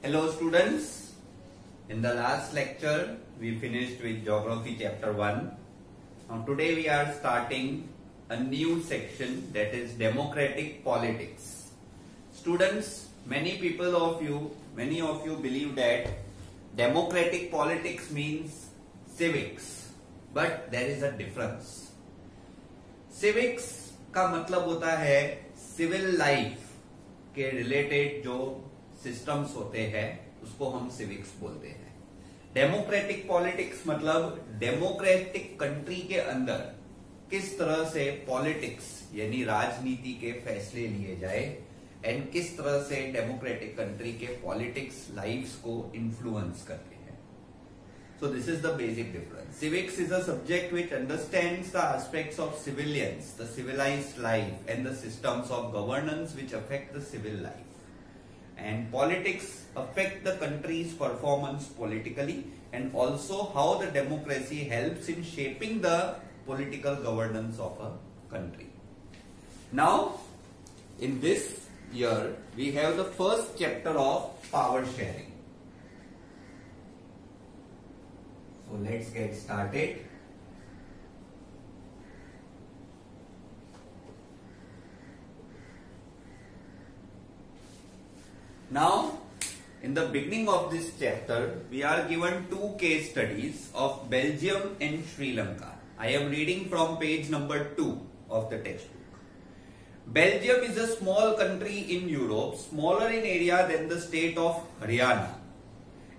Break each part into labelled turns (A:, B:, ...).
A: Hello students, in the last lecture we finished with Geography chapter 1. Now today we are starting a new section, that is Democratic Politics. Students, many of you believe that democratic politics means civics, but there is a difference. Civics का मतलब होता है civil life के related जो systems होते हैं उसको हम सिविक्स बोलते हैं। डेमोक्रेटिक पॉलिटिक्स मतलब डेमोक्रेटिक कंट्री के अंदर किस तरह से पॉलिटिक्स यानी राजनीति के फैसले लिए जाए एंड किस तरह से डेमोक्रेटिक कंट्री के पॉलिटिक्स लाइफ्स को इन्फ्लुएंस करते हैं। So this is the basic difference. Civics is a subject which understands the aspects of civilians, the civilized life and the systems of governance which affect the civil life. And politics affect the country's performance politically and also how the democracy helps in shaping the political governance of a country. Now, in this year, we have the first chapter of power sharing. So let's get started. Now, in the beginning of this chapter, we are given two case studies of Belgium and Sri Lanka. I am reading from page number 2 of the textbook. Belgium is a small country in Europe, smaller in area than the state of Haryana.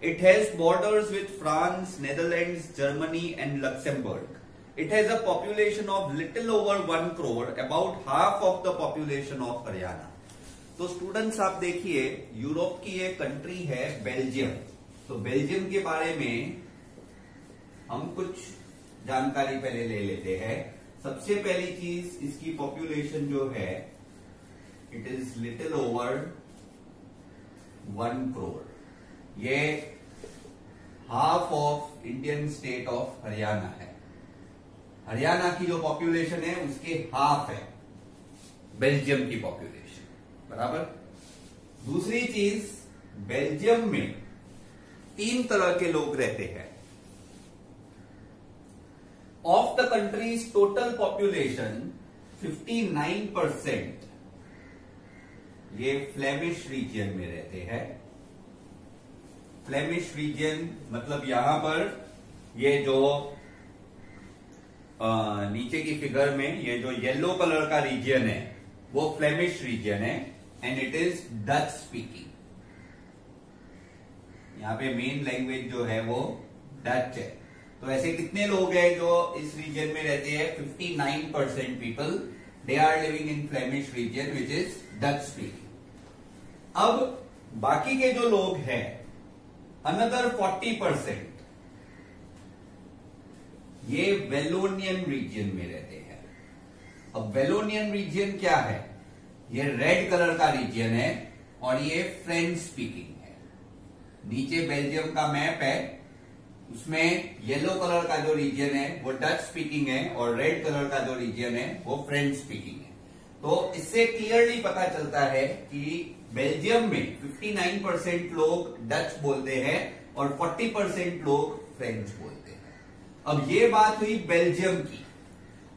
A: It has borders with France, Netherlands, Germany and Luxembourg. It has a population of little over 1 crore, about half of the population of Haryana. तो students आप देखिए, Europe की एक country है Belgium. तो Belgium के बारे में हम कुछ जानकारी पहले ले लेते हैं। सबसे पहली चीज, इसकी पॉपुलेशन जो है it is little over 1 crore. ये half of Indian state of Haryana है। हरियाणा की जो पॉपुलेशन है उसके हाफ है बेल्जियम की पॉपुलेशन, बराबर। दूसरी चीज, बेल्जियम में 3 तरह के लोग रहते हैं। Of the countries total population 59% ये फ्लेमिश रीजन में रहते हैं। फ्लेमिश रीजन मतलब यहां पर ये जो नीचे की फिगर में ये जो येलो कलर का रीजन है वो फ्लेमिश रीजन है and it is Dutch speaking. यहां पे मेन लैंग्वेज जो है वो डच है। तो ऐसे कितने लोग हैं जो इस रीजन में रहते हैं? 59% people they are living in Flemish region which is Dutch speaking. अब बाकी के जो लोग हैं अनदर 40% ये वेलोनियन रीजन में रहते हैं। अब वेलोनियन रीजन क्या है? ये रेड कलर का रीजन है और ये फ्रेंच स्पीकिंग है। नीचे बेल्जियम का मैप है, उसमें येलो कलर का जो रीजन है वो डच स्पीकिंग है और रेड कलर का जो रीजन है वो फ्रेंच स्पीकिंग है। तो इससे क्लियरली पता चलता है कि बेल्जियम में 59% लोग डच बोलते हैं और 40% लोग फ्रेंच बोलते हैं। अब ये बात हुई बेल्जियम की।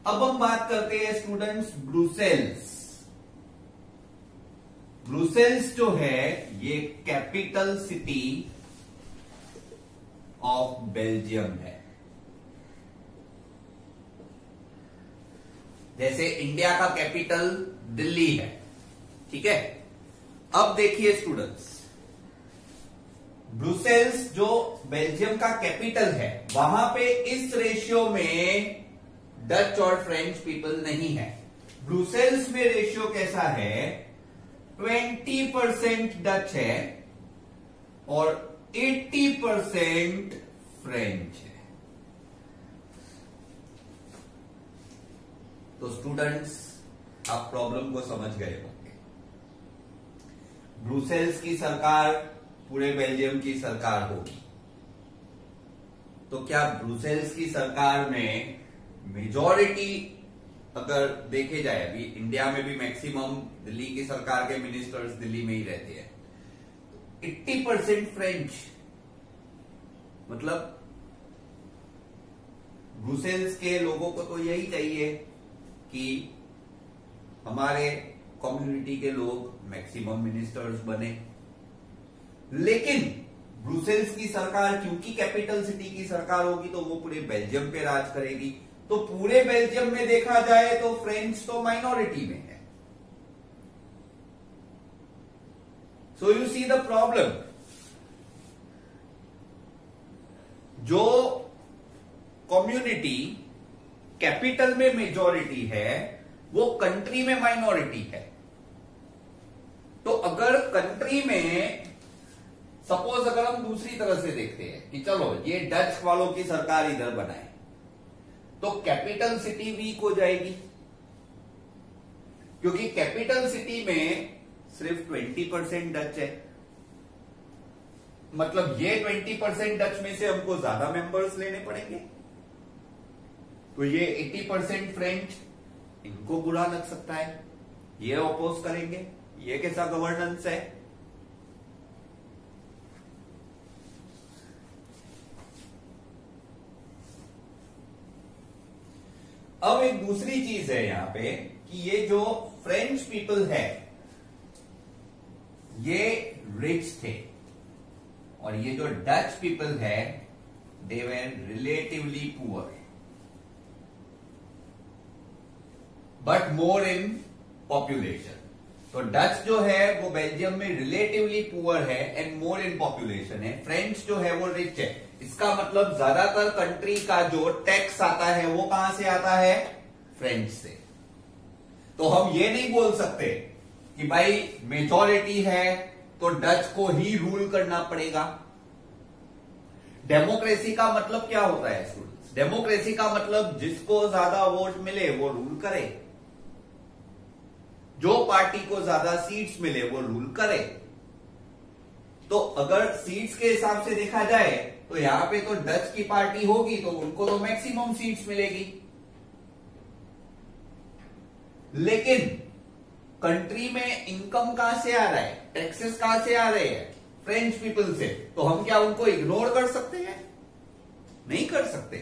A: अब हम बात करते हैं स्टूडेंट्स ब्रुसेल्स। ब्रुसेल्स जो है ये कैपिटल सिटी ऑफ बेल्जियम है। जैसे इंडिया का कैपिटल दिल्ली है, ठीक है। अब देखिए स्टूडेंट्स, ब्रुसेल्स जो बेल्जियम का कैपिटल है वहां पे इस रेशियो में डच और फ्रेंच पीपल नहीं है। ब्रुसेल्स में रेशियो कैसा है? 20% डच है और 80% फ्रेंच है। तो स्टूडेंट्स आप प्रॉब्लम को समझ गए होंगे। ब्रुसेल्स की सरकार पूरे बेल्जियम की सरकार होगी, तो क्या ब्रुसेल्स की सरकार में मेजॉरिटी अगर देखे जाए, अभी इंडिया में भी मैक्सिमम दिल्ली की सरकार के मिनिस्टर्स दिल्ली में ही रहते हैं, 80% फ्रेंच। मतलब ब्रुसेल्स के लोगों को तो यही चाहिए कि हमारे कम्युनिटी के लोग मैक्सिमम मिनिस्टर्स बने, लेकिन ब्रुसेल्स की सरकार, क्योंकि कैपिटल सिटी की सरकार होगी, तो वो पूरे बेल्जियम पे राज करेगी। तो पूरे बेल्जियम में देखा जाए तो फ्रेंच तो माइनॉरिटी में है। So you see the problem. जो कम्युनिटी कैपिटल में मेजॉरिटी है वो कंट्री में माइनॉरिटी है। तो अगर कंट्री में सपोज अगर हम दूसरी तरह से देखते हैं कि चलो ये डच वालों की सरकार इधर बनाए, तो कैपिटल सिटी वीक हो जाएगी, क्योंकि कैपिटल सिटी में सिर्फ 20% डच है। मतलब ये 20% डच में से हमको ज्यादा मेंबर्स लेने पड़ेंगे, तो ये 80% फ्रेंच, इनको बुरा लग सकता है, ये अपोज करेंगे। ये कैसा गवर्नेंस है? अब एक दूसरी चीज है यहां पे कि ये जो फ्रेंच पीपल है ये रिच थे, और ये जो डच पीपल है they were relatively poor, but more in population. तो डच जो है वो बेल्जियम में रिलेटिवली पुअर है एंड मोर इन पॉपुलेशन है। फ्रेंच जो है वो रिच है। इसका मतलब ज्यादातर कंट्री का जो टैक्स आता है वो कहां से आता है? फ्रेंच से। तो हम ये नहीं बोल सकते कि भाई मेजॉरिटी है तो डच को ही रूल करना पड़ेगा। डेमोक्रेसी का मतलब क्या होता है स्टूडेंट्स? डेमोक्रेसी का मतलब जिसको ज्यादा वोट मिले वो रूल करे, जो पार्टी को ज्यादा सीट्स मिले वो रूल करे। तो अगर सीट्स के हिसाब से देखा जाए तो यहां पे तो डच की पार्टी होगी तो उनको तो मैक्सिमम सीट्स मिलेगी, लेकिन कंट्री में इनकम कहां से आ रहा है, टैक्सेस कहां से आ रहे हैं? फ्रेंच पीपल से। तो हम क्या उनको इग्नोर कर सकते हैं? नहीं कर सकते।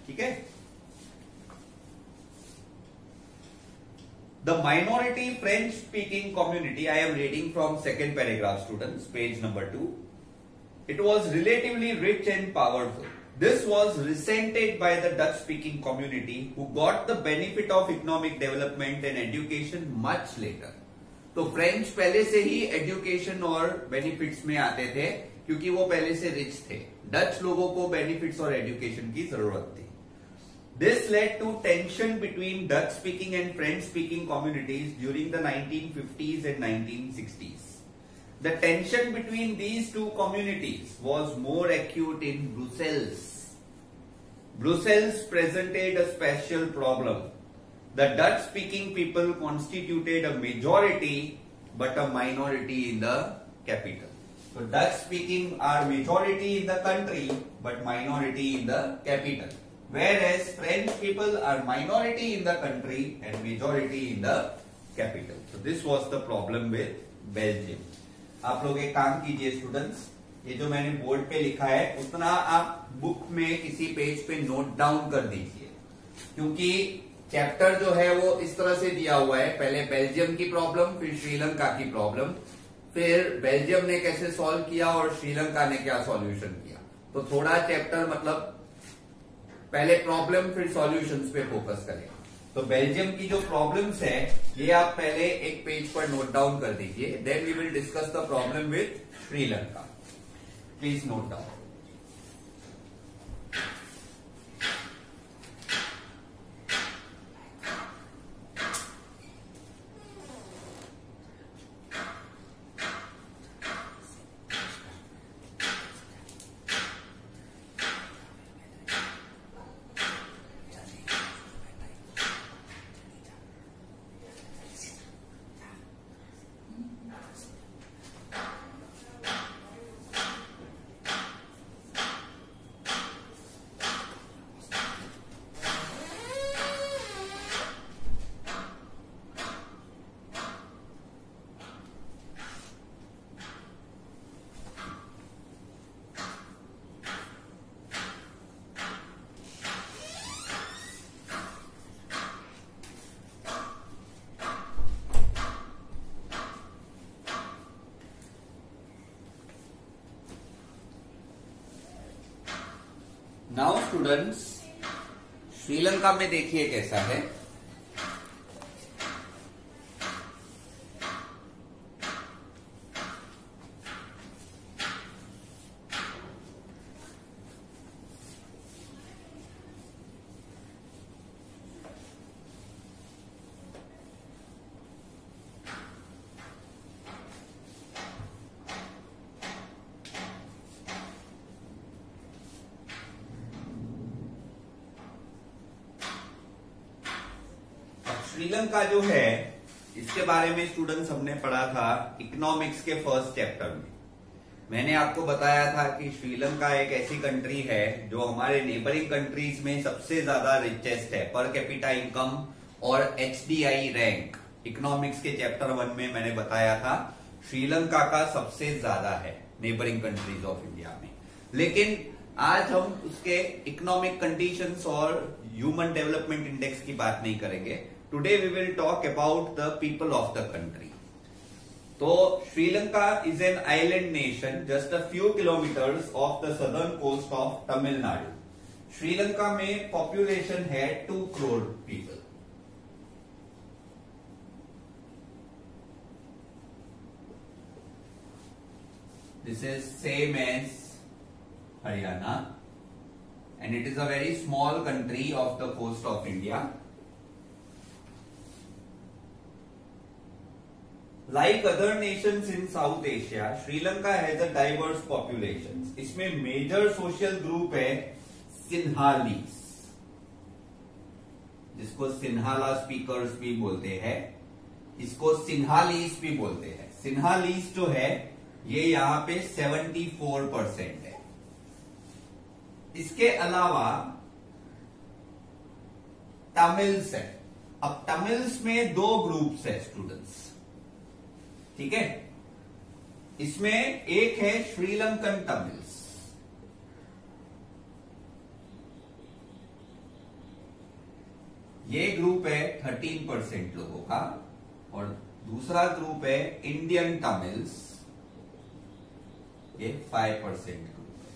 A: ठीक है। The minority French speaking community, I am reading from second paragraph students, page number 2. It was relatively rich and powerful. This was resented by the Dutch speaking community who got the benefit of economic development and education much later. तो French पहले से ही education और benefits में आते थे क्योंकि वो पहले से रिच थे। डच लोगों को बेनिफिट्स और एजुकेशन की जरूरत थी। This led to tension between Dutch-speaking and French-speaking communities during the 1950s and 1960s. The tension between these two communities was more acute in Brussels. Brussels presented a special problem. The Dutch-speaking people constituted a majority but a minority in the capital. So Dutch-speaking are majority in the country but minority in the capital. Whereas French people are minority in the country and majority in the capital. So this was the problem with Belgium. आप लोग एक काम कीजिए students, ये जो मैंने board पे लिखा है उतना आप बुक में किसी पेज पे नोट डाउन कर दीजिए, क्योंकि चैप्टर जो है वो इस तरह से दिया हुआ है। पहले बेल्जियम की प्रॉब्लम, फिर श्रीलंका की प्रॉब्लम, फिर बेल्जियम ने कैसे सॉल्व किया और श्रीलंका ने क्या सॉल्यूशन किया। तो थोड़ा चैप्टर मतलब पहले प्रॉब्लम फिर सॉल्यूशंस पे फोकस करें। तो बेल्जियम की जो प्रॉब्लम्स है ये आप पहले एक पेज पर नोट डाउन कर दीजिए, then we will discuss the problem with Sri Lanka. Please note down. Students, Sri Lanka में देखिए कैसा है। श्रीलंका जो है, इसके बारे में स्टूडेंट्स हमने पढ़ा था इकोनॉमिक्स के फर्स्ट चैप्टर में। मैंने आपको बताया था कि श्रीलंका एक ऐसी कंट्री है जो हमारे नेबरिंग कंट्रीज में सबसे ज्यादा रिचेस्ट है पर कैपिटा इनकम और एचडीआई रैंक। इकोनॉमिक्स के चैप्टर 1 में मैंने बताया था श्रीलंका का सबसे ज्यादा है नेबरिंग कंट्रीज ऑफ इंडिया में। लेकिन आज हम उसके इकोनॉमिक कंडीशंस और ह्यूमन डेवलपमेंट इंडेक्स की बात नहीं करेंगे। Today we will talk about the people of the country. तो Sri Lanka is an island nation just a few kilometers off the southern coast of Tamil Nadu. Sri Lanka में population है 2 crore people. This is same as Haryana and it is a very small country of the coast of India. Like other nations in South Asia, Sri-Lanka has a diverse population. इसमें major social group है सिन्हालीस, जिसको Sinhala speakers भी बोलते हैं, इसको सिन्हालीस भी बोलते हैं। सिन्हालीस जो है ये यहाँ पे 74% है। इसके अलावा तमिल्स है। अब तमिल्स में 2 ग्रुप्स है स्टूडेंट्स, ठीक है। इसमें एक है श्रीलंकन तमिल्स, ये ग्रुप है 13% लोगों का, और दूसरा ग्रुप है इंडियन तमिल्स, ये 5% ग्रुप है।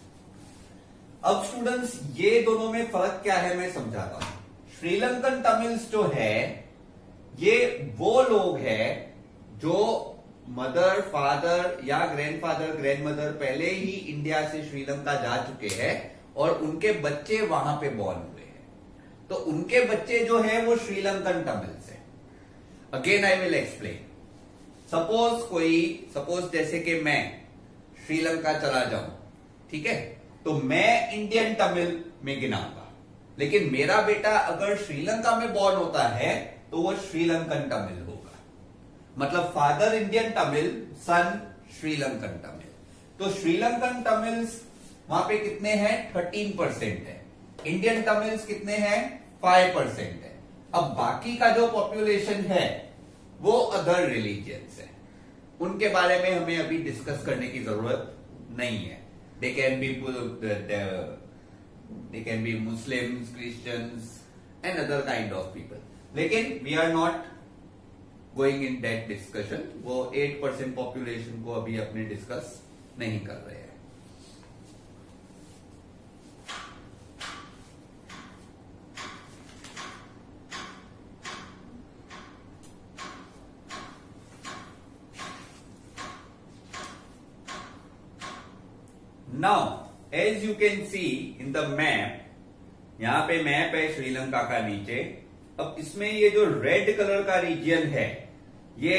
A: अब स्टूडेंट्स ये दोनों में फर्क क्या है मैं समझाता हूं। श्रीलंकन तमिल्स जो है ये वो लोग हैं जो मदर फादर या ग्रैंडफादर ग्रैंडमदर पहले ही इंडिया से श्रीलंका जा चुके हैं और उनके बच्चे वहां पे बॉर्न हुए हैं, तो उनके बच्चे जो है वो श्रीलंकन तमिल्स है। Again I will explain. Suppose जैसे कि मैं श्रीलंका चला जाऊं, ठीक है, तो मैं इंडियन तमिल में गिनाऊंगा, लेकिन मेरा बेटा अगर श्रीलंका में बॉर्न होता है तो वो श्रीलंकन तमिल होगा। मतलब फादर इंडियन तमिल, सन श्रीलंकन तमिल। तो श्रीलंकन तमिल्स वहां पे कितने हैं? 13% है। इंडियन तमिल्स कितने हैं? 5% है। अब बाकी का जो पॉपुलेशन है वो अदर रिलीजियंस है, उनके बारे में हमें अभी डिस्कस करने की जरूरत नहीं है। They can be Muslims, Christians and other kind of people, लेकिन we are not going in that discussion. वो 8% पॉपुलेशन को अभी अपने डिस्कस नहीं कर रहे हैं। Now as you can see in the map, यहां पे मैप है श्रीलंका का नीचे। अब इसमें ये जो रेड कलर का रीजन है ये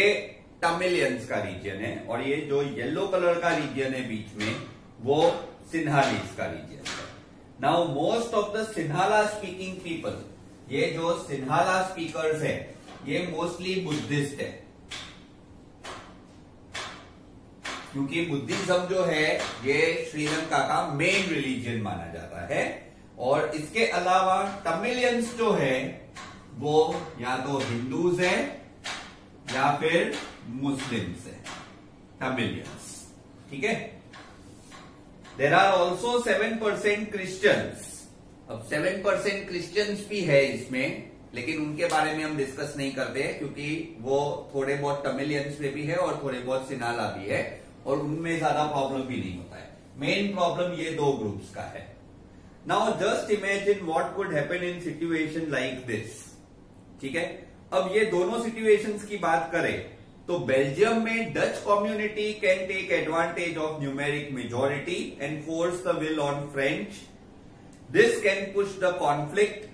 A: तमिलियंस का रीजन है, और ये जो येलो कलर का रीजन है बीच में वो सिन्हालीस का रीजन है। Now most of the Sinhala speaking people, ये जो सिन्हाला स्पीकर्स है ये मोस्टली बुद्धिस्ट है, क्योंकि बुद्धिज्म जो है ये श्रीलंका का मेन रिलीजन माना जाता है। और इसके अलावा तमिलियंस जो है वो या तो हिंदूज है या फिर मुस्लिम्स है, तमिलियंस, ठीक है। There are also 7% Christians. अब 7% क्रिश्चियंस भी है इसमें, लेकिन उनके बारे में हम डिस्कस नहीं करते क्योंकि वो थोड़े बहुत तमिलियंस में भी है और थोड़े बहुत सिन्हाला भी है, और उनमें ज्यादा प्रॉब्लम भी नहीं होता है। मेन प्रॉब्लम ये 2 ग्रुप्स का है। Now just imagine what could happen in situation like this. ठीक है, अब ये दोनों सिचुएशंस की बात करें तो बेल्जियम में Dutch community can take advantage of numeric majority and force the will on French. This can push the conflict.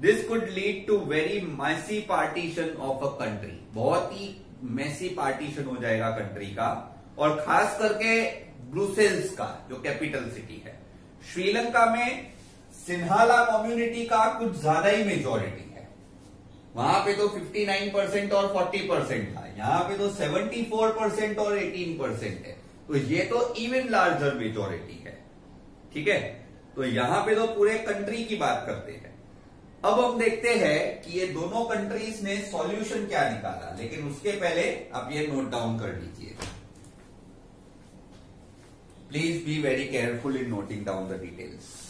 A: This could lead to very messy partition of a country. बहुत ही Massey partition हो जाएगा country का, और खास करके Brussels का जो कैपिटल सिटी है। श्रीलंका में सिन्हाला कम्युनिटी का कुछ ज्यादा ही मेजोरिटी है। वहां पे तो 59% और 40% था, यहां पे तो 74% और 18% है। तो ये तो इवन लार्जर मेजोरिटी है। ठीक है, तो यहां पे तो पूरे कंट्री की बात करते हैं। अब हम देखते हैं कि ये दोनों कंट्रीज ने सॉल्यूशन क्या निकाला, लेकिन उसके पहले आप ये नोट डाउन कर लीजिए। Please be very careful in noting down the details.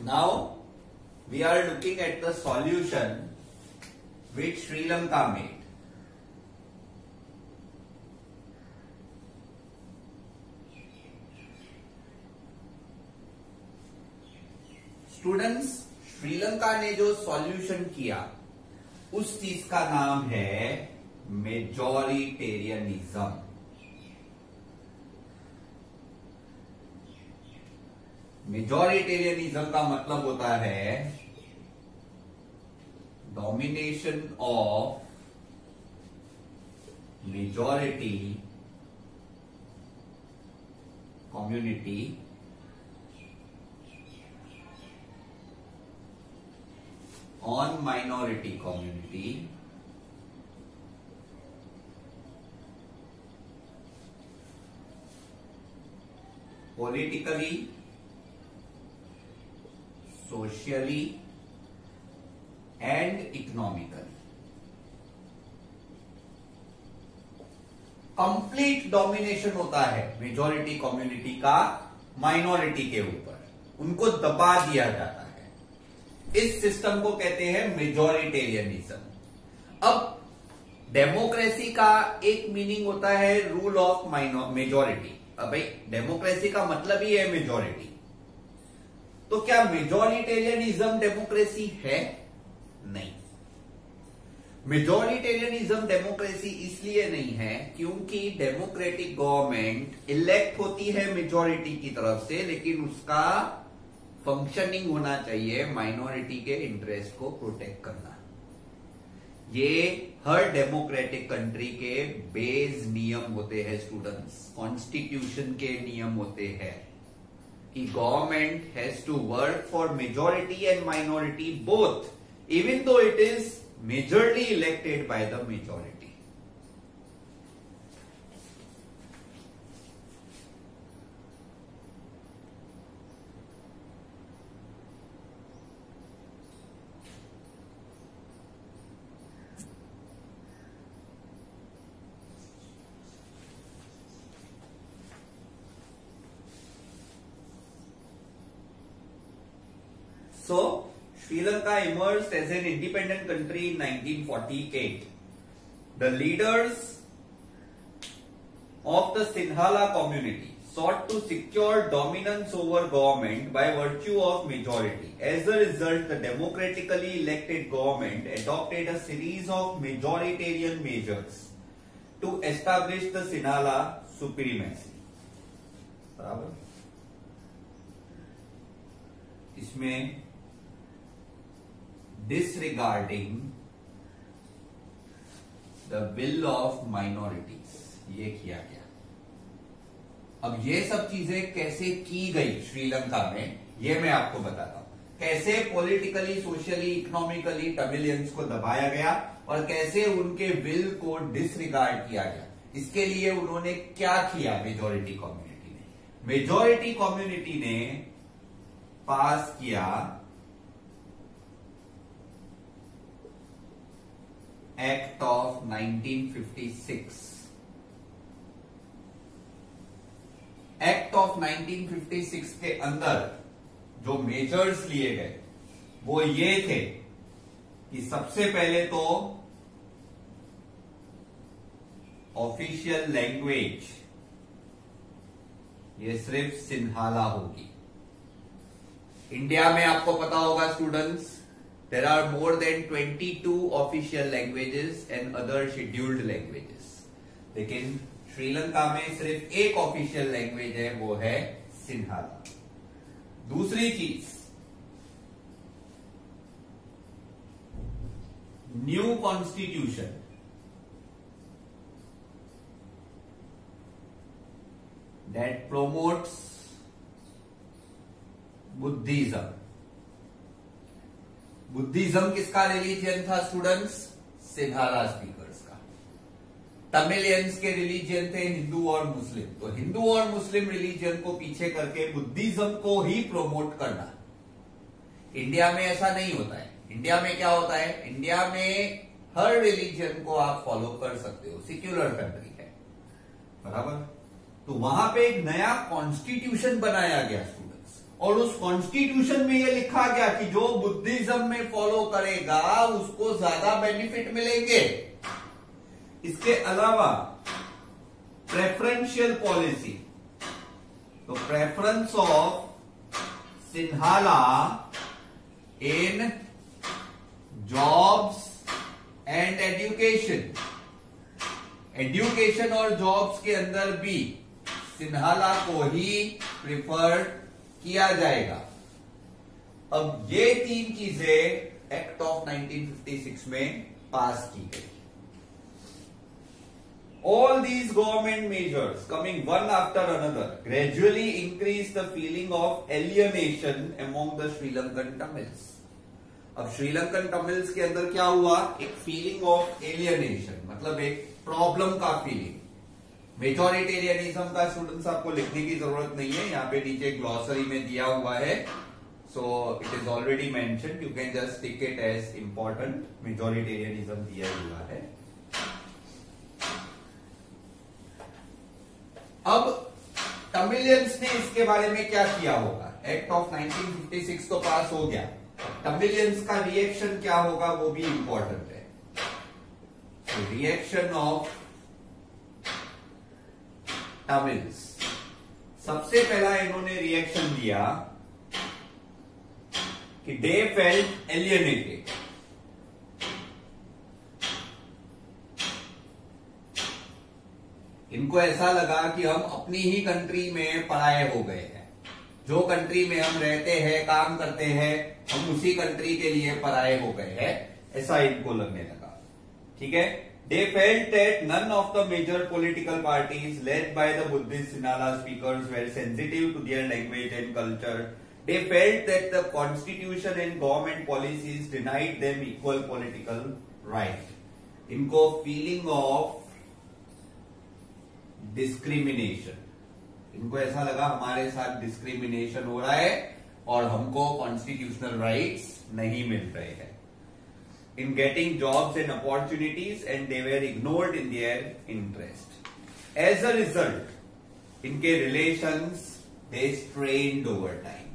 A: Now we are looking at the solution which Sri Lanka made. Students, Sri Lanka ने जो सॉल्यूशन किया उस चीज का नाम है मेजोरिटेरियनिज्म। मेजोरिटेरियनिज्म का मतलब होता है domination of majority community on minority community politically, socially and economically। Complete domination होता है मेजॉरिटी कम्युनिटी का माइनॉरिटी के ऊपर, उनको दबा दिया जाता है। इस सिस्टम को कहते हैं मेजोरिटेरियनिज्म। अब डेमोक्रेसी का एक मीनिंग होता है रूल ऑफ मेजॉरिटी। अब भाई डेमोक्रेसी का मतलब ही है मेजॉरिटी, तो क्या मेजोरिटेरियनिज्म डेमोक्रेसी है? नहीं। मेजोरिटेरियनिज्म डेमोक्रेसी इसलिए नहीं है क्योंकि डेमोक्रेटिक गवर्नमेंट इलेक्ट होती है मेजॉरिटी की तरफ से, लेकिन उसका फंक्शनिंग होना चाहिए माइनॉरिटी के इंटरेस्ट को प्रोटेक्ट करना। ये हर डेमोक्रेटिक कंट्री के बेस नियम होते हैं स्टूडेंट्स, कॉन्स्टिट्यूशन के नियम होते हैं कि government has to work for majority and minority both, even though it is majorly elected by the majority. So Sri Lanka emerged as an independent country in 1948. The leaders of the Sinhala community sought to secure dominance over government by virtue of majority. As a result, the democratically elected government adopted a series of majoritarian measures to establish the Sinhala supremacy. बराबर, इसमें disregarding the will of minorities ये किया गया। अब ये सब चीजें कैसे की गई श्रीलंका में, ये मैं आपको बताता हूं। कैसे पॉलिटिकली, सोशली, इकोनॉमिकली तमिलियंस को दबाया गया और कैसे उनके विल को डिसरिगार्ड किया गया। इसके लिए उन्होंने क्या किया मेजॉरिटी कम्युनिटी ने? मेजॉरिटी कम्युनिटी ने पास किया एक्ट ऑफ 1956। एक्ट ऑफ 1956 के अंदर जो मेजर्स लिए गए वो ये थे कि सबसे पहले तो ऑफिशियल लैंग्वेज ये सिर्फ सिंहाला होगी। इंडिया में आपको पता होगा students, there are more than 22 official languages and other scheduled languages, लेकिन श्रीलंका में सिर्फ एक ऑफिशियल लैंग्वेज है, वो है सिंहाला। दूसरी चीज, new constitution that promotes Buddhism. Buddhism किसका रिलीजियन था स्टूडेंट्स? सिंहाला स्पीकर्स का। तमिलियंस के रिलीजियन थे हिंदू और मुस्लिम, तो हिंदू और मुस्लिम रिलीजियन को पीछे करके बुद्धिज्म को ही प्रोमोट करना। इंडिया में ऐसा नहीं होता है। इंडिया में क्या होता है? इंडिया में हर रिलीजियन को आप फॉलो कर सकते हो, सेक्युलर कंट्री है, बराबर। तो वहां पे एक नया कॉन्स्टिट्यूशन बनाया गया स्टूडेंट्स, और उस कॉन्स्टिट्यूशन में ये लिखा गया कि जो बुद्धिज्म में फॉलो करेगा उसको ज्यादा बेनिफिट मिलेंगे। इसके अलावा प्रेफरेंशियल पॉलिसी, तो preference of Sinhala in jobs and education, education और जॉब्स के अंदर भी सिंहाला को ही प्रिफर किया जाएगा। अब ये तीन चीजें एक्ट ऑफ 1956 में पास की गई। All these government measures coming one after another gradually increase the feeling of alienation among the Sri Lankan Tamils. अब श्रीलंकन तमिल्स के अंदर क्या हुआ? एक फीलिंग ऑफ एलियनेशन, मतलब एक प्रॉब्लम का फीलिंग। मेजॉरिटेरियनिज्म का स्टूडेंट्स आपको लिखने की जरूरत नहीं है, यहाँ पे नीचे ग्लॉसरी में दिया हुआ है, so it is already mentioned, you can just tick it as important. Majoritarianism दिया हुआ है। अब तमिलियंस ने इसके बारे में क्या किया होगा? एक्ट ऑफ 1956 तो पास हो गया, तमिलियंस का रिएक्शन क्या होगा वो भी इंपॉर्टेंट है। रिएक्शन ऑफ तमिल्स, सबसे पहला इन्होंने रिएक्शन दिया कि दे फेल्ट एलियनेटेड। इनको ऐसा लगा कि हम अपनी ही कंट्री में पराये हो गए हैं, जो कंट्री में हम रहते हैं, काम करते हैं, हम उसी कंट्री के लिए पराये हो गए हैं, ऐसा इनको लगने लगा। ठीक है, they felt that none of the major political parties led by the Buddhist Sinhala speakers were sensitive to their language and culture. They felt that the constitution and government policies denied them equal political right. इनको feeling of discrimination, इनको ऐसा लगा हमारे साथ discrimination हो रहा है और हमको कॉन्स्टिट्यूशनल राइट्स नहीं मिल रहे हैं in getting jobs and opportunities, and they were ignored in their interest. As a result, इनके relations they strained over time.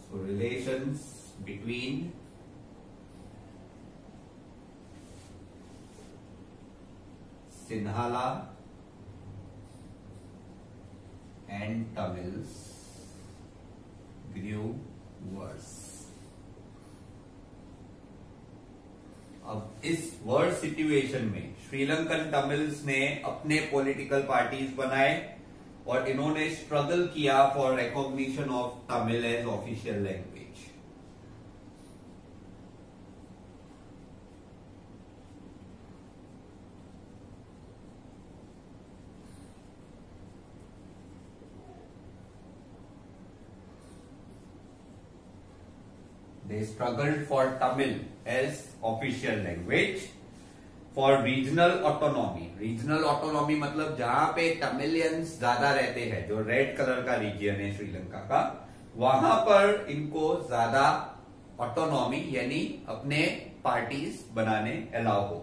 A: So relations between Sinhala and Tamils grew worse. अब इस वर्ड सिचुएशन में Sri Lankan Tamils ने अपने political parties बनाए और इन्होंने struggle किया for recognition of Tamil as official language. They struggled for Tamil as official language, for regional autonomy. Regional autonomy मतलब जहां पे तमिलियंस ज्यादा रहते हैं, जो रेड कलर का रीजन है श्रीलंका का, वहां पर इनको ज्यादा ऑटोनॉमी यानी अपने पार्टीज बनाने अलाउ हो.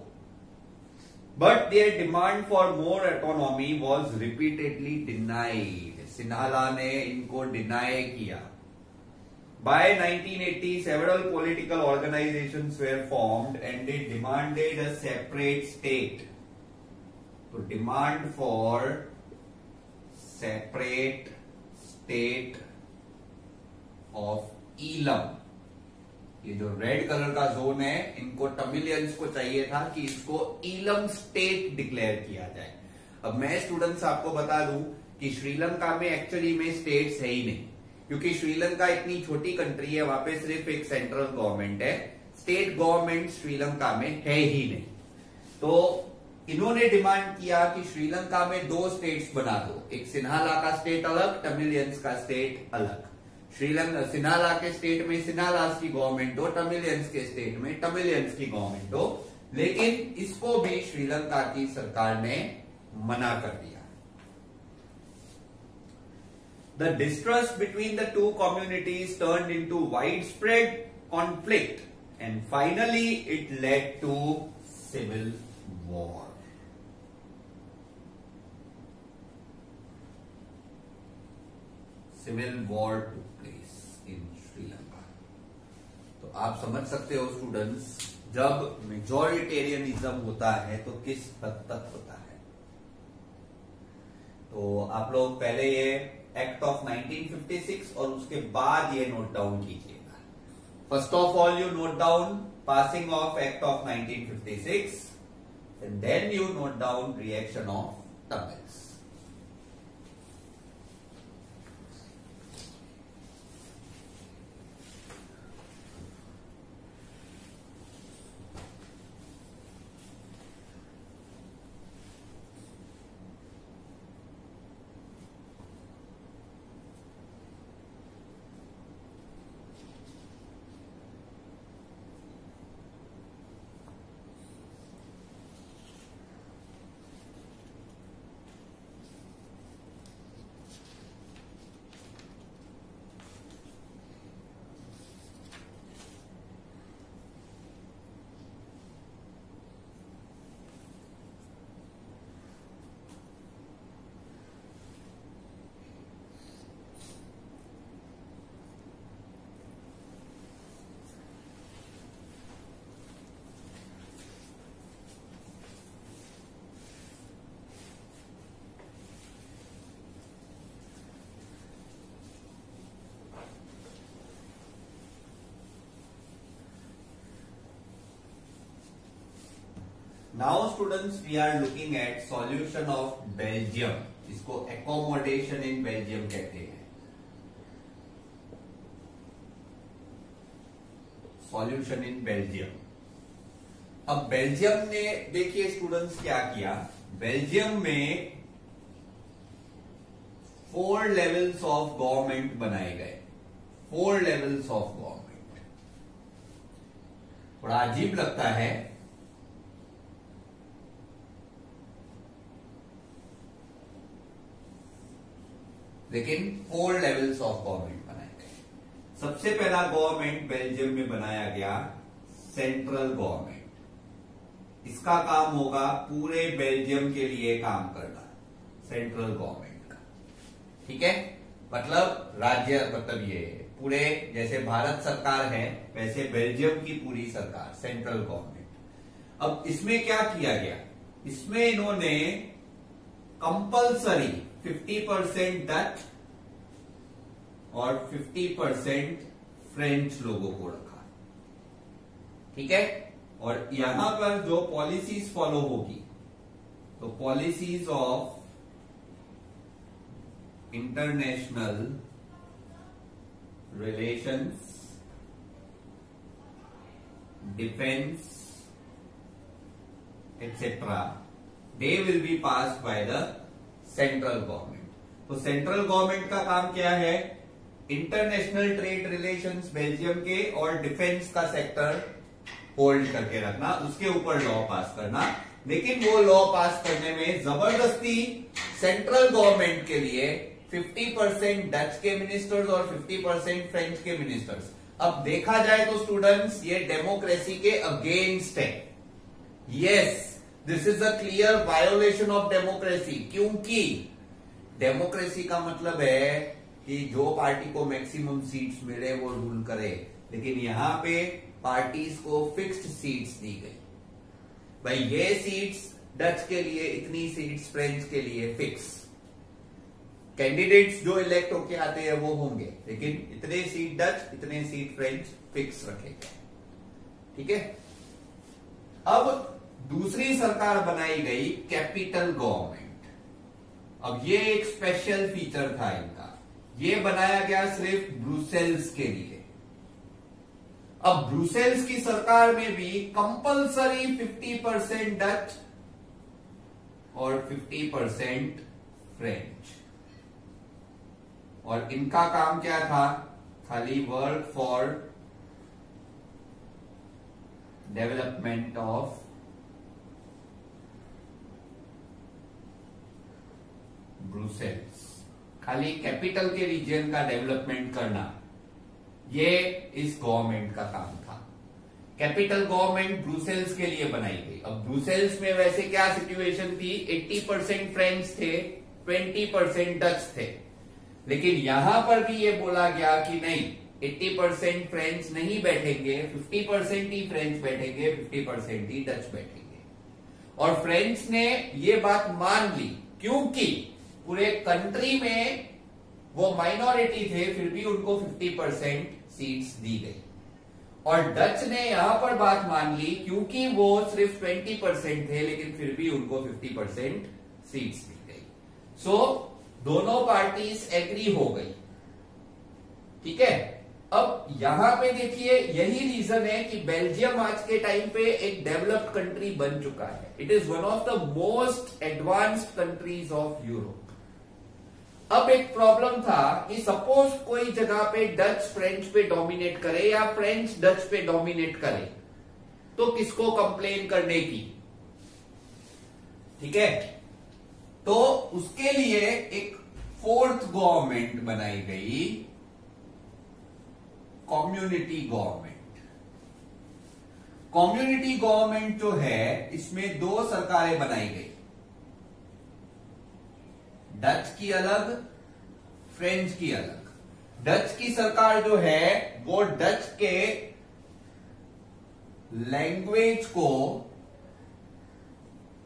A: But their demand for more autonomy was repeatedly denied. Sinhala ने इनको डिनाई किया. By 1980, several political organizations were formed and they demanded a separate state. So demand for separate state of Elam. ये जो red colour का zone है, इनको Tamilians को चाहिए था कि इसको ईलम स्टेट डिक्लेयर किया जाए. अब मैं स्टूडेंट्स आपको बता दूं कि श्रीलंका में एक्चुअली में स्टेट्स है ही नहीं, क्योंकि श्रीलंका इतनी छोटी कंट्री है, वहां पे सिर्फ एक सेंट्रल गवर्नमेंट है. स्टेट गवर्नमेंट श्रीलंका में है ही नहीं. तो इन्होंने डिमांड किया कि श्रीलंका में दो स्टेट्स बना दो, एक सिन्हाला का स्टेट अलग, तमिलियंस का स्टेट अलग. श्रीलंका सिन्हाला के स्टेट में सिन्हालास की गवर्नमेंट हो, तमिलियंस के स्टेट में तमिलियंस की गवर्नमेंट हो. लेकिन इसको भी श्रीलंका की सरकार ने मना कर दिया. The distrust between the two communities turned into widespread conflict and finally it led to civil war. Civil war took place in Sri Lanka. तो आप समझ सकते हो स्टूडेंट्स, जब मेजॉरिटेरियनिज्म होता है तो किस हद तक होता है. तो आप लोग पहले ये एक्ट ऑफ 1956 और उसके बाद ये नोट डाउन कीजिएगा. First of all you note down passing of act of 1956 and then you note down reaction of Tamils. Now students, we are looking at solution of Belgium. इसको accommodation in Belgium कहते हैं. Solution in Belgium. अब Belgium ने देखिए students क्या किया. Belgium में 4 levels of government बनाए गए. 4 लेवल्स ऑफ गवर्नमेंट. थोड़ा अजीब लगता है, लेकिन 4 लेवल्स ऑफ गवर्नमेंट बनाए गए. सबसे पहला गवर्नमेंट बेल्जियम में बनाया गया सेंट्रल गवर्नमेंट. इसका काम होगा पूरे बेल्जियम के लिए काम करना, सेंट्रल गवर्नमेंट का. ठीक है, मतलब राज्य, मतलब ये पूरे जैसे भारत सरकार है वैसे बेल्जियम की पूरी सरकार, सेंट्रल गवर्नमेंट। अब इसमें क्या किया गया, इसमें इन्होंने कंपल्सरी 50% डच और 50% फ्रेंच लोगों को रखा, ठीक है। और यहां पर जो पॉलिसीज फॉलो होगी, तो policies of international relations, defence etc. they will be passed by the central government। तो सेंट्रल गवर्नमेंट का काम क्या है, इंटरनेशनल ट्रेड रिलेशंस बेल्जियम के और डिफेंस का सेक्टर होल्ड करके रखना, उसके ऊपर लॉ पास करना। लेकिन वो लॉ पास करने में जबरदस्ती सेंट्रल गवर्नमेंट के लिए 50% डच के मिनिस्टर्स और 50% फ्रेंच के मिनिस्टर्स। अब देखा जाए तो स्टूडेंट्स ये डेमोक्रेसी के अगेंस्ट है। Yes, this is a clear violation of democracy, क्योंकि डेमोक्रेसी का मतलब है कि जो पार्टी को मैक्सिमम सीट्स मिले वो रूल करे, लेकिन यहां पे पार्टीज को फिक्स्ड सीट्स दी गई। भाई ये सीट्स डच के लिए, इतनी सीट्स फ्रेंच के लिए फिक्स, कैंडिडेट्स जो इलेक्ट होके आते हैं वो होंगे, लेकिन इतने सीट डच, इतने सीट फ्रेंच फिक्स रखेगा, ठीक है। अब दूसरी सरकार बनाई गई कैपिटल गवर्नमेंट। अब ये एक स्पेशल फीचर था इनका, ये बनाया गया सिर्फ ब्रुसेल्स के लिए। अब ब्रुसेल्स की सरकार में भी कंपल्सरी 50% डच और 50% फ्रेंच। और इनका काम क्या था, खाली work for development of Brussels, खाली कैपिटल के रीजन का डेवलपमेंट करना, ये इस गवर्नमेंट का काम था। कैपिटल गवर्नमेंट ब्रुसेल्स के लिए बनाई गई। अब ब्रुसेल्स में वैसे क्या सिचुएशन थी, 80% फ्रेंच थे, 20% डच थे, लेकिन यहां पर भी ये बोला गया कि नहीं, 80% फ्रेंच नहीं बैठेंगे, 50% ही फ्रेंच बैठेंगे, 50% ही डच बैठेंगे। और फ्रेंच ने ये बात मान ली, क्योंकि पूरे कंट्री में वो माइनॉरिटी थे, फिर भी उनको 50% सीट्स दी गई। और डच ने यहां पर बात मान ली, क्योंकि वो सिर्फ 20% थे, लेकिन फिर भी उनको 50% सीट्स दी गई। सो दोनों पार्टीज एग्री हो गई, ठीक है। अब यहां पे देखिए, यही रीजन है कि बेल्जियम आज के टाइम पे एक डेवलप्ड कंट्री बन चुका है। It is one of the most advanced countries of Europe. अब एक प्रॉब्लम था कि सपोज कोई जगह पे डच फ्रेंच पे डोमिनेट करे या फ्रेंच डच पे डोमिनेट करे, तो किसको कंप्लेन करने की, ठीक है। तो उसके लिए एक फोर्थ गवर्नमेंट बनाई गई, कम्युनिटी गवर्नमेंट। कम्युनिटी गवर्नमेंट जो है, इसमें दो सरकारें बनाई गई, डच की अलग, फ्रेंच की अलग। डच की सरकार जो है वो डच के लैंग्वेज को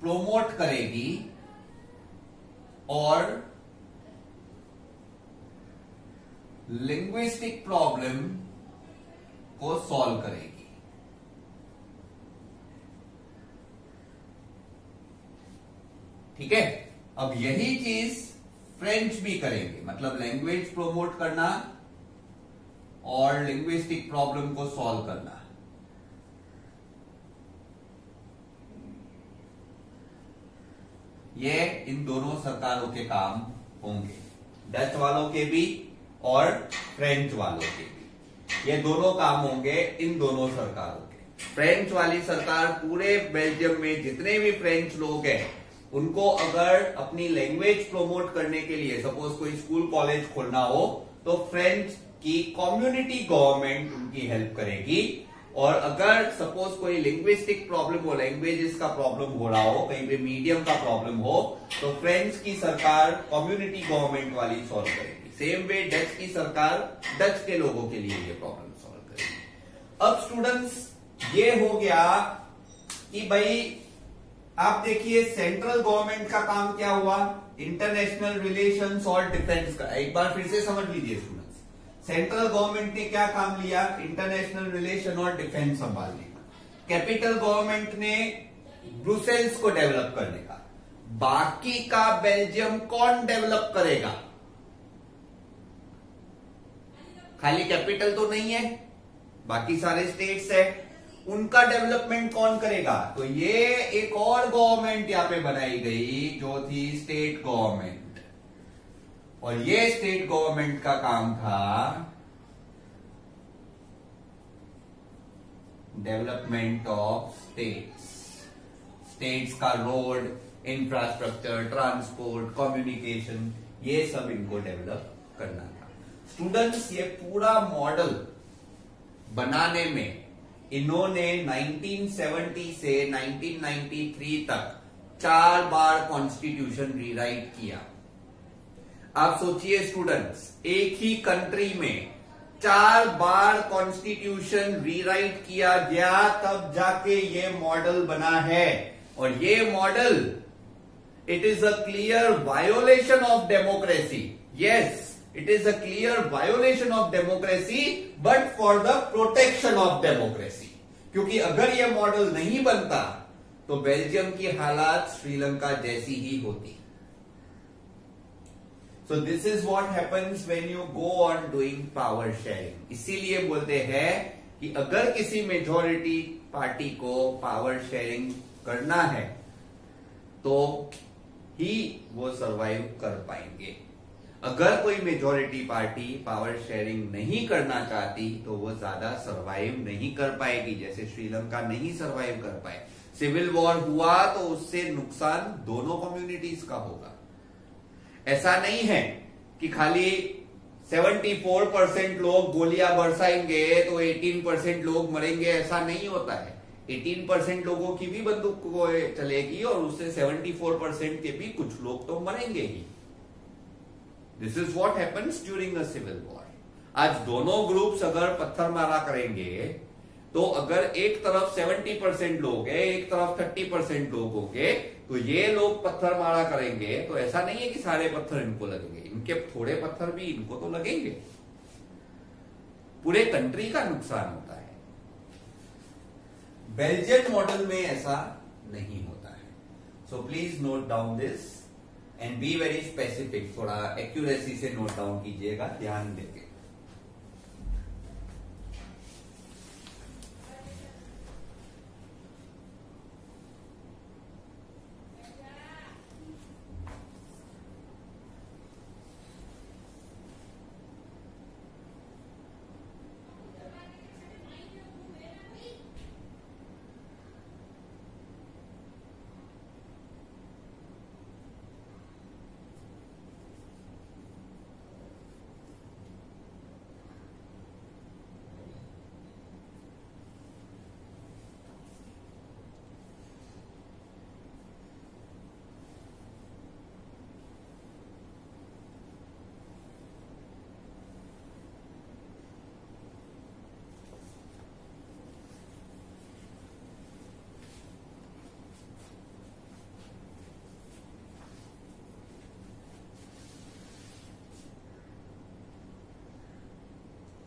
A: प्रोमोट करेगी और लिंग्विस्टिक प्रॉब्लम को सॉल्व करेगी। ठीक है। अब यही चीज फ्रेंच भी करेंगे, मतलब लैंग्वेज प्रोमोट करना और लिंग्विस्टिक प्रॉब्लम को सॉल्व करना। ये इन दोनों सरकारों के काम होंगे, डच वालों के भी और फ्रेंच वालों के भी। ये दोनों काम होंगे इन दोनों सरकारों के। फ्रेंच वाली सरकार पूरे बेल्जियम में जितने भी फ्रेंच लोग हैं उनको अगर अपनी लैंग्वेज प्रोमोट करने के लिए सपोज कोई स्कूल कॉलेज खोलना हो तो फ्रेंच की कम्युनिटी गवर्नमेंट उनकी हेल्प करेगी। और अगर सपोज कोई लिंग्विस्टिक प्रॉब्लम हो, लैंग्वेजेस का प्रॉब्लम हो रहा हो, कहीं पे मीडियम का प्रॉब्लम हो, तो फ्रेंच की सरकार कम्युनिटी गवर्नमेंट वाली सॉल्व करेगी। सेम वे डच की सरकार डच के लोगों के लिए ये प्रॉब्लम सॉल्व करेगी। अब स्टूडेंट्स ये हो गया कि भाई आप देखिए सेंट्रल गवर्नमेंट का काम क्या हुआ, इंटरनेशनल रिलेशंस और डिफेंस का। एक बार फिर से समझ लीजिए स्टूडेंट्स, सेंट्रल गवर्नमेंट ने क्या काम लिया, इंटरनेशनल रिलेशन और डिफेंस संभालने का। कैपिटल गवर्नमेंट ने ब्रुसेल्स को डेवलप करने का। बाकी का बेल्जियम कौन डेवलप करेगा? खाली कैपिटल तो नहीं है, बाकी सारे स्टेट्स है, उनका डेवलपमेंट कौन करेगा? तो ये एक और गवर्नमेंट यहां पे बनाई गई जो थी स्टेट गवर्नमेंट, और ये स्टेट गवर्नमेंट का काम था डेवलपमेंट ऑफ स्टेट्स। स्टेट्स का रोड, इंफ्रास्ट्रक्चर, ट्रांसपोर्ट, कम्युनिकेशन, ये सब इनको डेवलप करना था। स्टूडेंट्स ये पूरा मॉडल बनाने में इन्होंने 1970 से 1993 तक 4 बार कॉन्स्टिट्यूशन रीराइट किया। आप सोचिए स्टूडेंट्स, एक ही कंट्री में 4 बार कॉन्स्टिट्यूशन रीराइट किया गया, तब जाके ये मॉडल बना है। और ये model, it is a clear violation of democracy. Yes, it is a clear violation of democracy but for the protection of democracy। क्योंकि अगर यह मॉडल नहीं बनता तो बेल्जियम की हालात श्रीलंका जैसी ही होती। So this is what happens when you go on doing power sharing। इसीलिए बोलते हैं कि अगर किसी मेजॉरिटी पार्टी को पावर शेयरिंग करना है तो ही वो सरवाइव कर पाएंगे। अगर कोई मेजॉरिटी पार्टी पावर शेयरिंग नहीं करना चाहती तो वो ज्यादा सरवाइव नहीं कर पाएगी, जैसे श्रीलंका नहीं सरवाइव कर पाए। सिविल वॉर हुआ तो उससे नुकसान दोनों कम्युनिटीज का होगा। ऐसा नहीं है कि खाली 74% लोग गोलियां बरसाएंगे तो 18% लोग मरेंगे, ऐसा नहीं होता है। 18% लोगों की भी बंदूक चलेगी और उससे 74% के भी कुछ लोग तो मरेंगे ही। This is what happens during a civil war. आज दोनों ग्रुप्स अगर पत्थर मारा करेंगे तो अगर एक तरफ 70% लोग है, एक तरफ 30% लोग होंगे, तो ये लोग पत्थर मारा करेंगे तो ऐसा नहीं है कि सारे पत्थर इनको लगेंगे, इनके थोड़े पत्थर भी इनको तो लगेंगे। पूरे कंट्री का नुकसान होता है। बेल्जियन मॉडल में ऐसा नहीं होता है। So please note down this and be very specific. थोड़ा एक्यूरेसी से नोट डाउन कीजिएगा, ध्यान देके।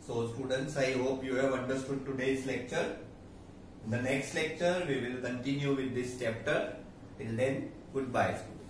A: So students, I hope you have understood today's lecture. In the next lecture, we will continue with this chapter. Till then, goodbye students.